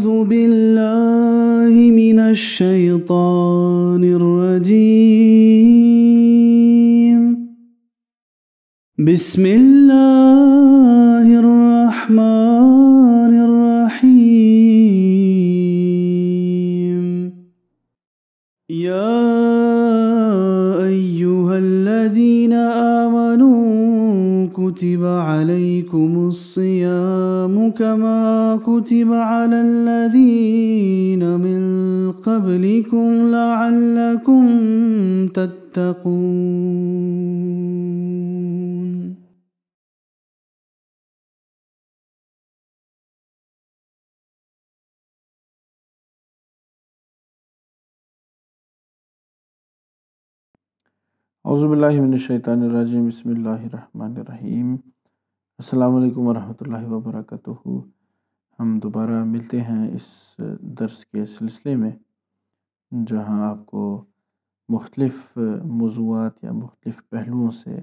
أعوذ بالله من الشيطان الرجيم. بسم الله الرحمن الرحيم. يا أيها الذين آمنوا كتب عليكم الصيام كما كتب على الذين من قبلكم لعلكم تتقون. اعوذ باللہ من الشیطان الرجیم، بسم اللہ الرحمن الرحیم۔ السلام علیکم ورحمۃ اللہ وبرکاتہ۔ ہم دوبارہ ملتے ہیں اس درس کے سلسلے میں، جہاں آپ کو مختلف موضوعات یا مختلف پہلوؤں سے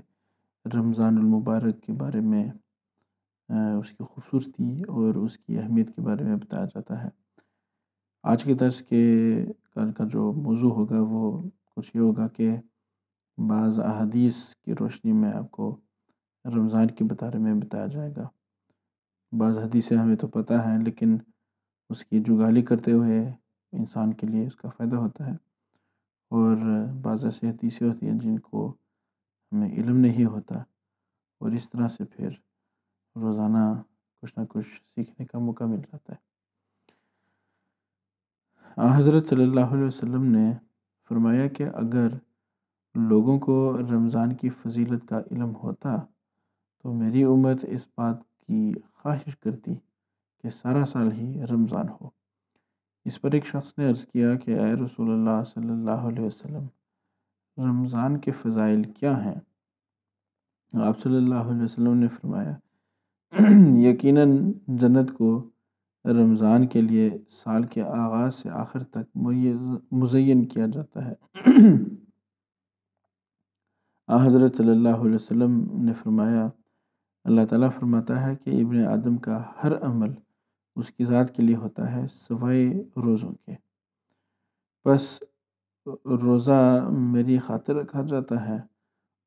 رمضان المبارک کے بارے میں، اس کی خوبصورتی اور اس کی اہمیت کے بارے میں بتایا جاتا ہے۔ آج کے درس کا جو موضوع ہوگا وہ کچھ یہ ہوگا کہ بعض احادیث کی روشنی میں آپ کو رمضان کے بارے میں بتایا جائے گا۔ بعض حدیثیں ہمیں تو پتہ ہیں، لیکن اس کی جگالی کرتے ہوئے انسان کے لیے اس کا فائدہ ہوتا ہے، اور بعض ایسی حدیثیں ہوتی ہیں جن کو ہمیں علم نہیں ہوتا، اور اس طرح سے پھر روزانہ کچھ نہ کچھ سیکھنے کا موقع مل جاتا ہے۔ حضرت صلی اللہ علیہ وسلم نے فرمایا کہ اگر لوگوں کو رمضان کی فضیلت کا علم ہوتا تو میری امت اس بات کی خواہش کرتی کہ سارا سال ہی رمضان ہو۔ اس پر ایک شخص نے عرض کیا کہ اے رسول اللہ صلی اللہ علیہ وسلم، رمضان کے فضائل کیا ہیں؟ آپ صلی اللہ علیہ وسلم نے فرمایا، یقیناً جنت کو رمضان کے لیے سال کے آغاز سے آخر تک مزین کیا جاتا ہے۔ حضرت صلی اللہ علیہ وسلم نے فرمایا، اللہ تعالیٰ فرماتا ہے کہ ابن آدم کا ہر عمل اس کی ذات کے لیے ہوتا ہے سوائے روزوں کے، بس روزہ میری خاطر رکھا جاتا ہے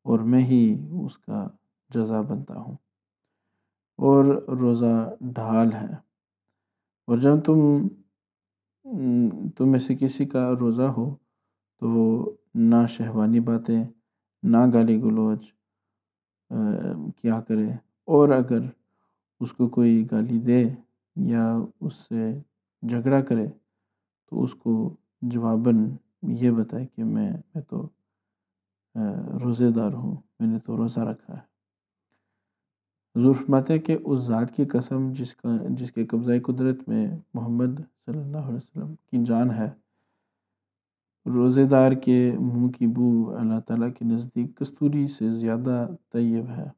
اور میں ہی اس کا جزا بنتا ہوں، اور روزہ ڈھال ہے، اور جب تم میں سے کسی کا روزہ ہو تو وہ نہ شہوانی باتیں، نہ گالی گلوچ کیا کرے، اور اگر اس کو کوئی گالی دے یا اس سے جھگڑا کرے تو اس کو جواباً یہ بتائے کہ میں تو روزے دار ہوں، میں نے تو روزہ رکھا ہے۔ حضور فرماتے ہیں کہ اس ذات کی قسم جس کے قبضۂ قدرت میں محمد صلی اللہ علیہ وسلم کی جان ہے، روزے دار کے منہ کی بو اللہ تعالیٰ کے نزدیک کستوری سے زیادہ طیب ہے۔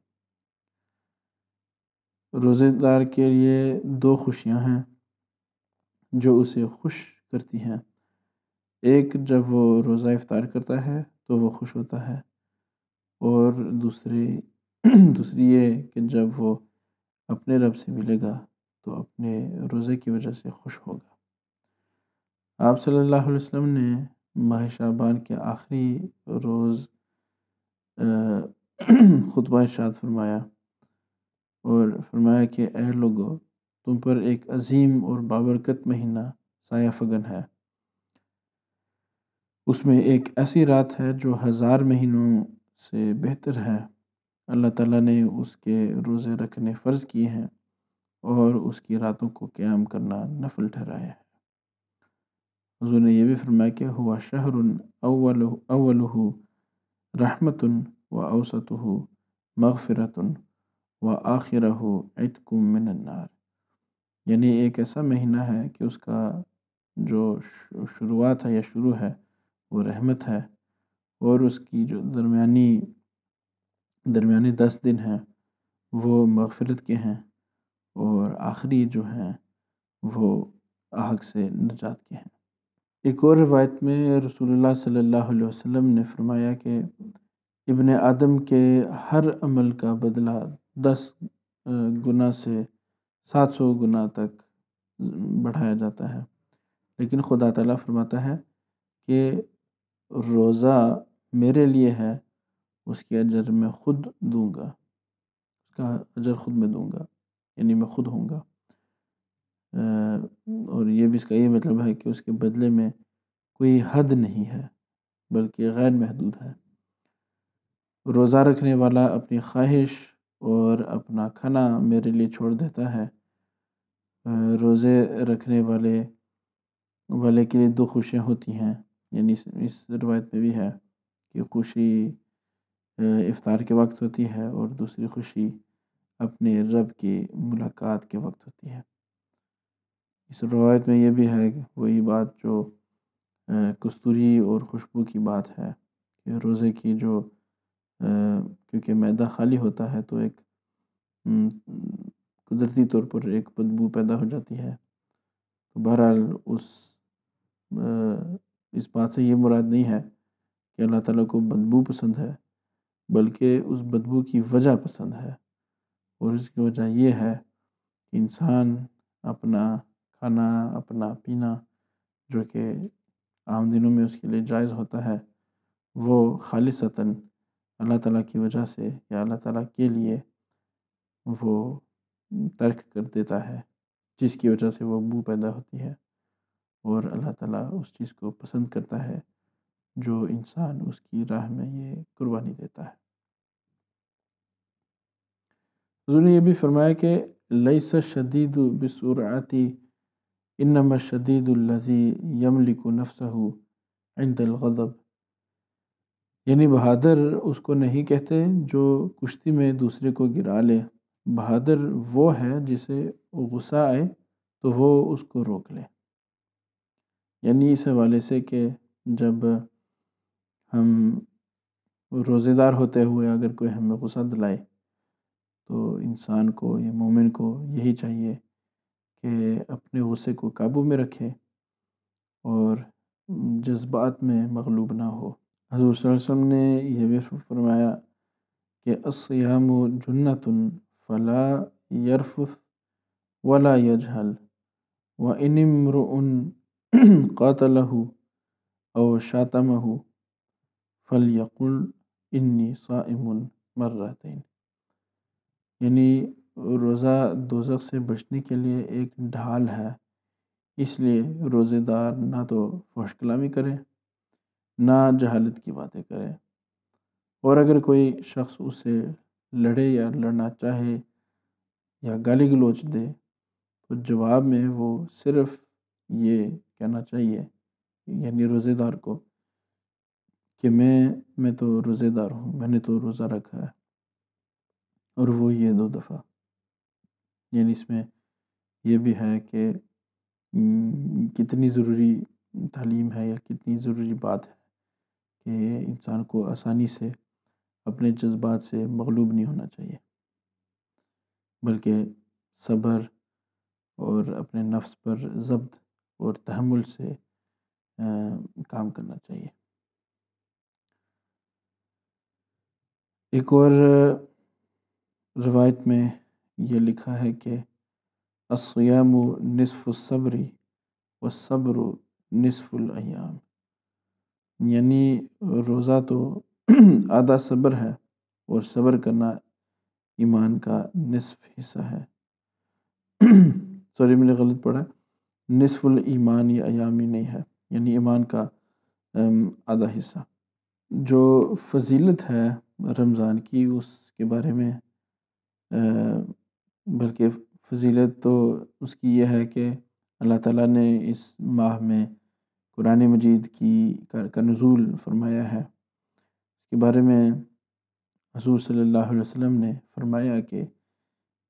روزے دار کے لیے دو خوشیاں ہیں جو اسے خوش کرتی ہیں، ایک جب وہ روزہ افطار کرتا ہے تو وہ خوش ہوتا ہے، اور دوسری یہ کہ جب وہ اپنے رب سے ملے گا تو اپنے روزے کی وجہ سے خوش ہوگا۔ آپ صلی اللہ علیہ وسلم نے ماہ شعبان کے آخری روز خطبہ ارشاد فرمایا اور فرمایا کہ اے لوگو، تم پر ایک عظیم اور بابرکت مہینہ سایہ فگن ہے، اس میں ایک ایسی رات ہے جو 1000 مہینوں سے بہتر ہے۔ اللہ تعالیٰ نے اس کے روزے رکھنے فرض کیے ہیں اور اس کی راتوں کو قیام کرنا نفل ٹھہرایا ہے۔ حضور نے یہ بھی فرمایا کہ ہوا شہر اولہ رحمت و اوسطہ مغفرۃ و آخرہ عتق من النار، یعنی ایک ایسا مہینہ ہے کہ اس کا جو شروعات ہے یا شروع ہے وہ رحمت ہے، اور اس کی جو درمیانی 10 دن ہیں وہ مغفرت کے ہیں، اور آخری جو ہیں وہ آگ سے نجات کے ہیں۔ ایک اور روایت میں رسول اللہ صلی اللہ علیہ وسلم نے فرمایا کہ ابن آدم کے ہر عمل کا بدلہ 10 گنا سے 700 گنا تک بڑھایا جاتا ہے، لیکن خدا تعالیٰ فرماتا ہے کہ روزہ میرے لیے ہے، اس کے اجر میں خود دوں گا، اس کا اجر خود میں دوں گا، یعنی میں خود ہوں گا۔ اور یہ بھی اس کا یہ مطلب ہے کہ اس کے بدلے میں کوئی حد نہیں ہے بلکہ غیر محدود ہے۔ روزہ رکھنے والا اپنی خواہش اور اپنا کھانا میرے لیے چھوڑ دیتا ہے۔ روزے رکھنے والے کے لیے دو خوشیاں ہوتی ہیں، یعنی اس روایت میں بھی ہے کہ خوشی افطار کے وقت ہوتی ہے اور دوسری خوشی اپنے رب کی ملاقات کے وقت ہوتی ہے۔ اس روایت میں یہ بھی ہے کہ وہی بات جو کستوری اور خوشبو کی بات ہے کہ روزے کی جو کیونکہ معدہ خالی ہوتا ہے تو ایک قدرتی طور پر ایک بدبو پیدا ہو جاتی ہے۔ تو بہرحال اس بات سے یہ مراد نہیں ہے کہ اللہ تعالیٰ کو بدبو پسند ہے، بلکہ اس بدبو کی وجہ پسند ہے، اور اس کی وجہ یہ ہے کہ انسان اپنا کھانا اپنا پینا جو کہ عام دنوں میں اس کے لیے جائز ہوتا ہے وہ خالصتاً اللہ تعالیٰ کی وجہ سے یا اللہ تعالیٰ کے لیے وہ ترک کر دیتا ہے، جس کی وجہ سے وہ بو پیدا ہوتی ہے، اور اللہ تعالیٰ اس چیز کو پسند کرتا ہے جو انسان اس کی راہ میں یہ قربانی دیتا ہے۔ حضور نے یہ بھی فرمایا کہ لیس الشدید بالسرعۃ انما الشدید الذی یملک نفسہ عند الغضب، یعنی بہادر اس کو نہیں کہتے جو کشتی میں دوسرے کو گرا لے، بہادر وہ ہے جسے غصہ آئے تو وہ اس کو روک لے۔ یعنی اس حوالے سے کہ جب ہم روزے دار ہوتے ہوئے اگر کوئی ہمیں غصہ دلائے تو انسان کو یا مومن کو یہی چاہیے کہ اپنے غصے کو قابو میں رکھے اور جذبات میں مغلوب نہ ہو۔ حضور صلی اللہ علیہ وسلم نے یہ بھی فرمایا کہ الصیام جنۃ فلا یرفث ولا یجہل وان امرؤ قاتلہ او شاتمہ فلیقل انی صائم مرتین، یعنی روزہ دوزخ سے بچنے کے لیے ایک ڈھال ہے، اس لیے روزے دار نہ تو فحش کلامی کرے نہ جہالت کی باتیں کرے، اور اگر کوئی شخص اس سے لڑے یا لڑنا چاہے یا گالی گلوچ دے تو جواب میں وہ صرف یہ کہنا چاہیے، یعنی روزے دار کو، کہ میں تو روزے دار ہوں، میں نے تو روزہ رکھا ہے، اور وہ یہ 2 دفعہ۔ یعنی اس میں یہ بھی ہے کہ کتنی ضروری تعلیم ہے یا کتنی ضروری بات ہے کہ انسان کو آسانی سے اپنے جذبات سے مغلوب نہیں ہونا چاہیے، بلکہ صبر اور اپنے نفس پر ضبط اور تحمل سے کام کرنا چاہیے۔ ایک اور روایت میں یہ لکھا ہے کہ الصیام نصف الصبر والصبر نصف الایام، یعنی روزہ تو آدھا صبر ہے اور صبر کرنا ایمان کا نصف حصہ ہے۔ سوری میں نے غلط پڑھا، نصف الایمان یہ ایامی نہیں ہے، یعنی ایمان کا آدھا حصہ۔ جو فضیلت ہے رمضان کی اس کے بارے میں بلکہ فضیلت تو اس کی یہ ہے کہ اللہ تعالیٰ نے اس ماہ میں قرآن مجید کا نزول فرمایا ہے۔ اس کے بارے میں حضور صلی اللہ علیہ وسلم نے فرمایا کہ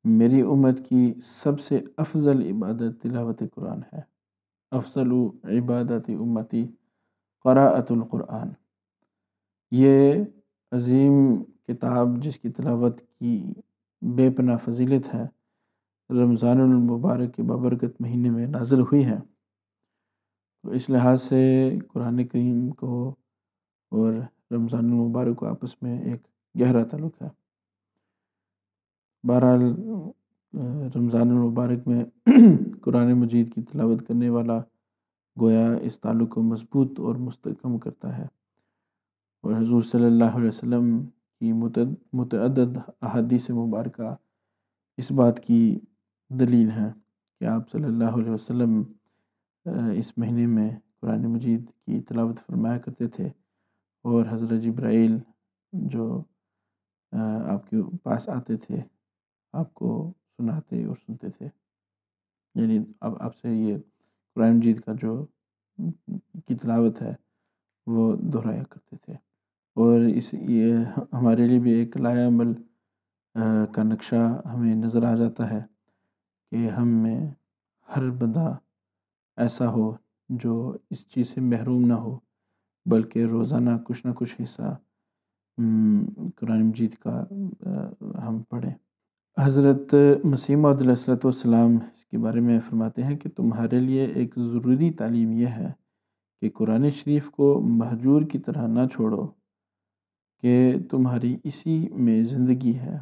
میری امت کی سب سے افضل عبادت تلاوت قرآن ہے، افضل عبادت امتی قراءۃ القرآن۔ یہ عظیم کتاب جس کی تلاوت کی بے پناہ فضیلت ہے، رمضان المبارک کے بابرکت مہینے میں نازل ہوئی ہے، تو اس لحاظ سے قرآن کریم کو اور رمضان المبارک کو آپس میں ایک گہرا تعلق ہے۔ بہرحال رمضان المبارک میں قرآن مجید کی تلاوت کرنے والا گویا اس تعلق کو مضبوط اور مستحکم کرتا ہے، اور حضور صلی اللہ علیہ وسلم کی متعدد احادیث مبارکہ اس بات کی دلیل ہیں کہ آپ صلی اللہ علیہ وسلم اس مہینے میں قرآن مجید کی تلاوت فرمایا کرتے تھے، اور حضرت جبرائیل جو آپ کے پاس آتے تھے آپ کو سناتے اور سنتے تھے، یعنی اب آپ سے یہ قرآن مجید کا جو کی تلاوت ہے وہ دہرایا کرتے تھے۔ اور یہ ہمارے لیے بھی ایک لائحہ عمل کا نقشہ ہمیں نظر آ جاتا ہے کہ ہم میں ہر بندہ ایسا ہو جو اس چیز سے محروم نہ ہو، بلکہ روزانہ کچھ نہ کچھ حصہ قرآن مجید کا ہم پڑھیں۔ حضرت مسیح موعود علیہ السلام اس کے بارے میں فرماتے ہیں کہ تمہارے لیے ایک ضروری تعلیم یہ ہے کہ قرآن شریف کو مہجور کی طرح نہ چھوڑو، کہ تمہاری اسی میں زندگی ہے۔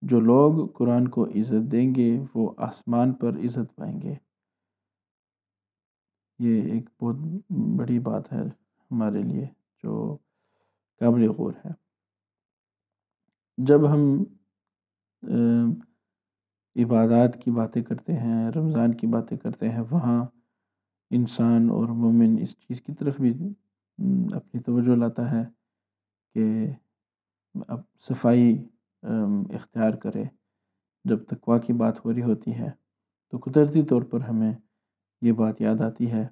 جو لوگ قرآن کو عزت دیں گے وہ آسمان پر عزت پائیں گے۔ یہ ایک بہت بڑی بات ہے ہمارے لیے جو قابل غور ہے۔ جب ہم عبادات کی باتیں کرتے ہیں، رمضان کی باتیں کرتے ہیں، وہاں انسان اور مومن اس چیز کی طرف بھی اپنی توجہ لاتا ہے کہ اب صفائی اختیار کرے۔ جب تقویٰ کی بات ہو رہی ہوتی ہے تو قدرتی طور پر ہمیں یہ بات یاد آتی ہے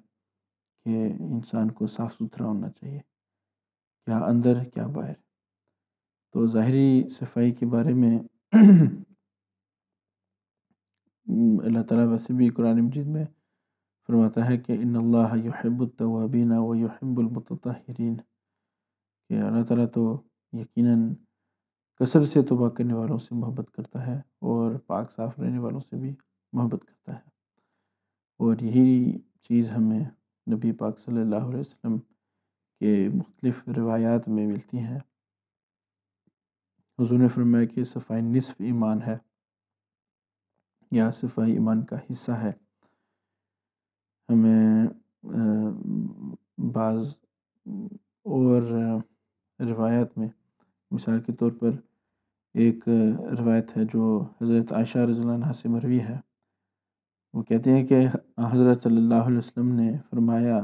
کہ انسان کو صاف ستھرا ہونا چاہیے، کیا اندر کیا باہر۔ تو ظاہری صفائی کے بارے میں اللہ تعالیٰ ویسے بھی قرآن مجید میں فرماتا ہے کہ ان اللہ یحب التوابین و یحب المتطہرین، کہ اللہ تعالیٰ تو یقیناً کثرت سے توبہ کرنے والوں سے محبت کرتا ہے اور پاک صاف رہنے والوں سے بھی محبت کرتا ہے۔ اور یہی چیز ہمیں نبی پاک صلی اللہ علیہ وسلم کے مختلف روایات میں ملتی ہیں۔ حضور نے فرمایا کہ صفائی نصف ایمان ہے، یا صفائی ایمان کا حصہ ہے۔ ہمیں بعض اور روایات میں مثال کے طور پر ایک روایت ہے جو حضرت عائشہ رضی اللہ عنہا سے مروی ہے، وہ کہتے ہیں کہ حضرت صلی اللہ علیہ وسلم نے فرمایا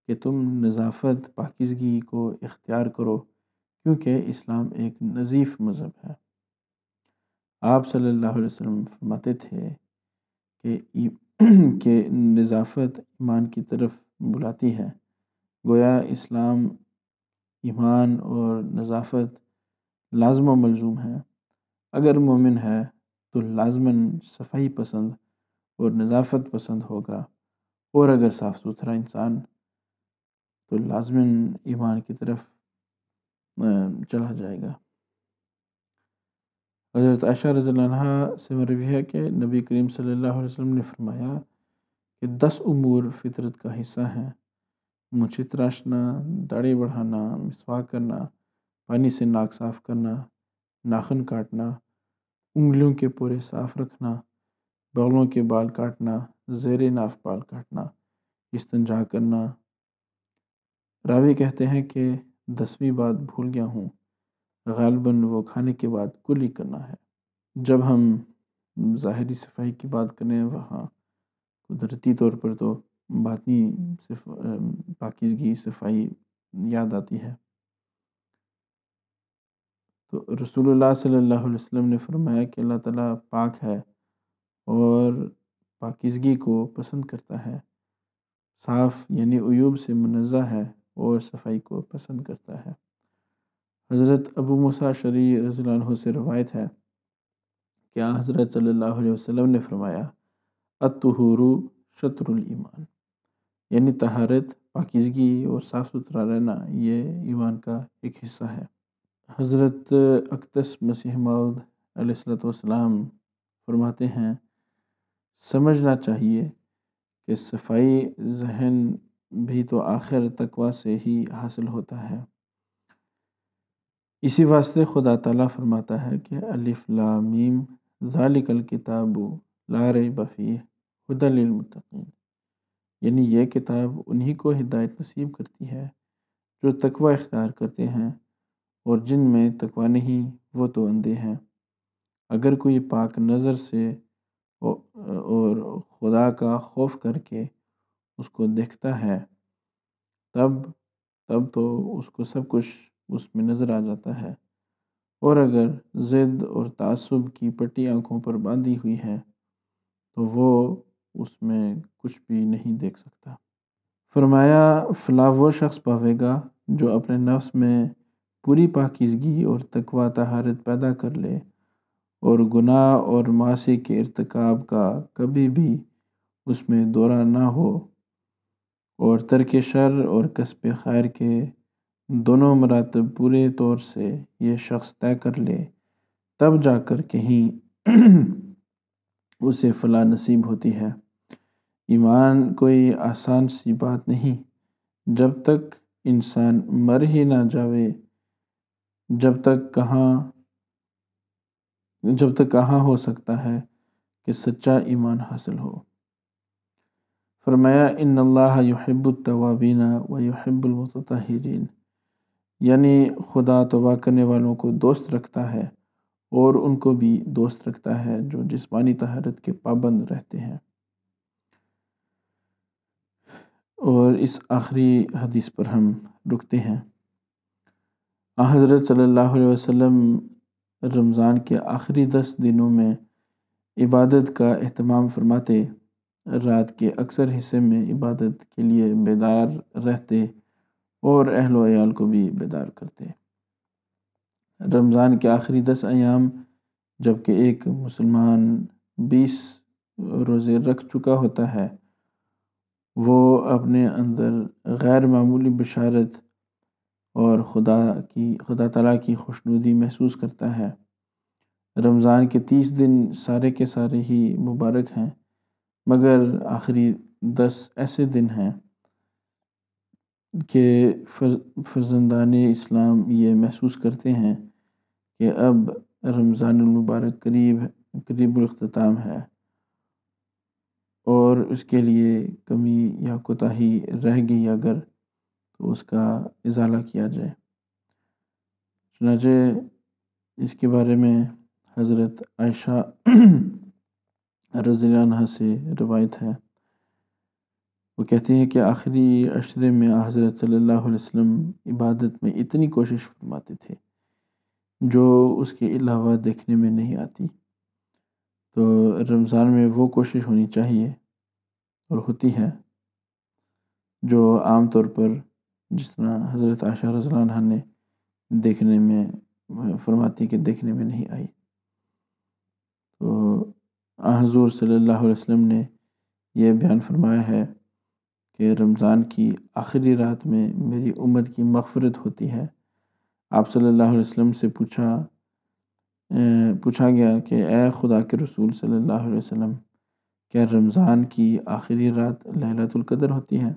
کہ تم نظافت پاکیزگی کو اختیار کرو، کیونکہ اسلام ایک نظیف مذہب ہے۔ آپ صلی اللہ علیہ وسلم فرماتے تھے کہ نظافت ایمان کی طرف بلاتی ہے، گویا اسلام ایمان اور نظافت لازم و ملزوم ہے۔ اگر مومن ہے تو لازماً صفائی پسند اور نظافت پسند ہوگا، اور اگر صاف ستھرا انسان تو لازماً ایمان کی طرف چلا جائے گا۔ حضرت عائشہ رضی اللہ عنہا سے مروی ہے کہ نبی کریم صلی اللہ علیہ وسلم نے فرمایا کہ 10 امور فطرت کا حصہ ہیں: مونچھیں تراشنا، داڑھی بڑھانا، مسواک کرنا، پانی سے ناک صاف کرنا، ناخن کاٹنا، انگلیوں کے پورے صاف رکھنا، بغلوں کے بال کاٹنا، زیر ناف بال کاٹنا، استنجا کرنا۔ راوی کہتے ہیں کہ 10ویں بات بھول گیا ہوں، غالباً وہ کھانے کے بعد کلی کرنا ہے۔ جب ہم ظاہری صفائی کی بات کریں وہاں قدرتی طور پر تو باطنی صرف پاکیزگی صفائی یاد آتی ہے۔ تو رسول اللہ صلی اللہ علیہ وسلم نے فرمایا کہ اللہ تعالیٰ پاک ہے اور پاکیزگی کو پسند کرتا ہے، صاف یعنی عیوب سے منزہ ہے اور صفائی کو پسند کرتا ہے۔ حضرت ابو موسیٰ اشعری رضی اللہ عنہ سے روایت ہے کہ حضرت صلی اللہ علیہ وسلم نے فرمایا الطہور شطر الایمان، یعنی طہارت، پاکیزگی اور صاف ستھرا رہنا یہ ایمان کا ایک حصہ ہے۔ حضرت اقدس مسیح موعود علیہ السلام فرماتے ہیں سمجھنا چاہیے کہ صفائی ذہن بھی تو آخر تقویٰ سے ہی حاصل ہوتا ہے۔ اسی واسطے خدا تعالیٰ فرماتا ہے کہ الف لام میم ذالک الکتاب لا ریب فیہ ھدی للمتقین، یعنی یہ کتاب انہی کو ہدایت نصیب کرتی ہے جو تقوی اختیار کرتے ہیں، اور جن میں تقوی نہیں وہ تو اندھے ہیں۔ اگر کوئی پاک نظر سے اور خدا کا خوف کر کے اس کو دیکھتا ہے تب تو اس کو سب کچھ اس میں نظر آ جاتا ہے، اور اگر ضد اور تعصب کی پٹی آنکھوں پر باندھی ہوئی ہے تو وہ اس میں کچھ بھی نہیں دیکھ سکتا۔ فرمایا فلاں وہ شخص پاوے گا جو اپنے نفس میں پوری پاکیزگی اور تقوی طہارت پیدا کر لے، اور گناہ اور معاصی کے ارتکاب کا کبھی بھی اس میں دورہ نہ ہو، اور ترک شر اور کسب خیر کے دونوں مراتب پورے طور سے یہ شخص طے کر لے، تب جا کر کہیں اسے فلاح نصیب ہوتی ہے۔ ایمان کوئی آسان سی بات نہیں، جب تک انسان مر ہی نہ جاوے، جب تک کہاں ہو سکتا ہے کہ سچا ایمان حاصل ہو۔ فرمایا ان اللہ یحب التوابین و یحب المتطہرین، یعنی خدا توبہ کرنے والوں کو دوست رکھتا ہے اور ان کو بھی دوست رکھتا ہے جو جسمانی طہارت کے پابند رہتے ہیں۔ اور اس آخری حدیث پر ہم رکتے ہیں۔ حضرت صلی اللہ علیہ وسلم رمضان کے آخری 10 دنوں میں عبادت کا اہتمام فرماتے، رات کے اکثر حصے میں عبادت کے لیے بیدار رہتے اور اہل و عیال کو بھی بیدار کرتے۔ رمضان کے آخری 10 ایام جبکہ ایک مسلمان 20 روزے رکھ چکا ہوتا ہے، وہ اپنے اندر غیر معمولی بشارت اور خدا تعالیٰ کی خوشنودی محسوس کرتا ہے۔ رمضان کے 30 دن سارے کے سارے ہی مبارک ہیں، مگر آخری 10 ایسے دن ہیں کہ فرزندان اسلام یہ محسوس کرتے ہیں کہ اب رمضان المبارک قریب الاختتام ہے، اور اس کے لیے کمی یا کوتاہی رہ گئی اگر تو اس کا ازالہ کیا جائے۔ چنانچہ اس کے بارے میں حضرت عائشہ رضی اللہ عنہا سے روایت ہے، وہ کہتے ہیں کہ آخری عشرے میں حضرت صلی اللہ علیہ وسلم عبادت میں اتنی کوشش فرماتے تھے جو اس کے علاوہ دیکھنے میں نہیں آتی۔ تو رمضان میں وہ کوشش ہونی چاہیے اور ہوتی ہے جو عام طور پر جس طرح حضرت عائشہ رضی اللہ عنہا نے دیکھنے میں فرماتی کہ دیکھنے میں نہیں آئی۔ تو حضور صلی اللہ علیہ وسلم نے یہ بیان فرمایا ہے کہ رمضان کی آخری رات میں میری امت کی مغفرت ہوتی ہے۔ آپ صلی اللہ علیہ وسلم سے پوچھا گیا کہ اے خدا کے رسول صلی اللہ علیہ وسلم، کیا رمضان کی آخری رات لیلۃ القدر ہوتی ہے؟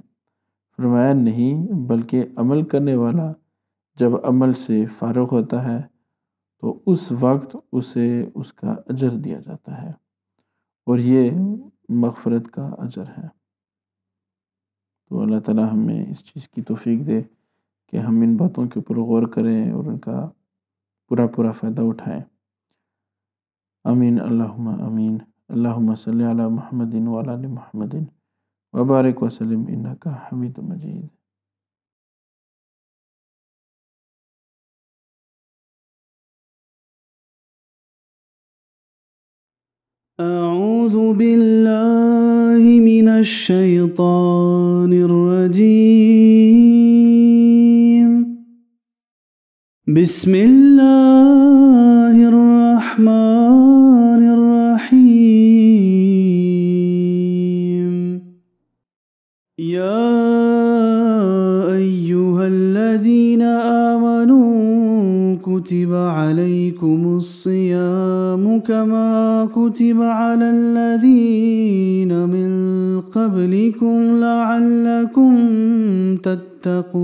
فرمایا نہیں، بلکہ عمل کرنے والا جب عمل سے فارغ ہوتا ہے تو اس وقت اسے اس کا اجر دیا جاتا ہے، اور یہ مغفرت کا اجر ہے۔ تو اللہ تعالیٰ ہمیں اس چیز کی توفیق دے کہ ہم ان باتوں کے اوپر غور کریں اور ان کا پورا فائدہ اٹھائیں۔ آمین اللہم آمین۔ اللہم صلی علی محمد وعلی آل محمد وبارک وسلم انک حمید مجید۔ أعوذ بالله من الشيطان الرجيم. بسم الله الرحمن الرحيم. يا أيها الذين آمنوا كتب عليكم الصيام كما كتب على الذين من قبلكم لعلكم تتقون.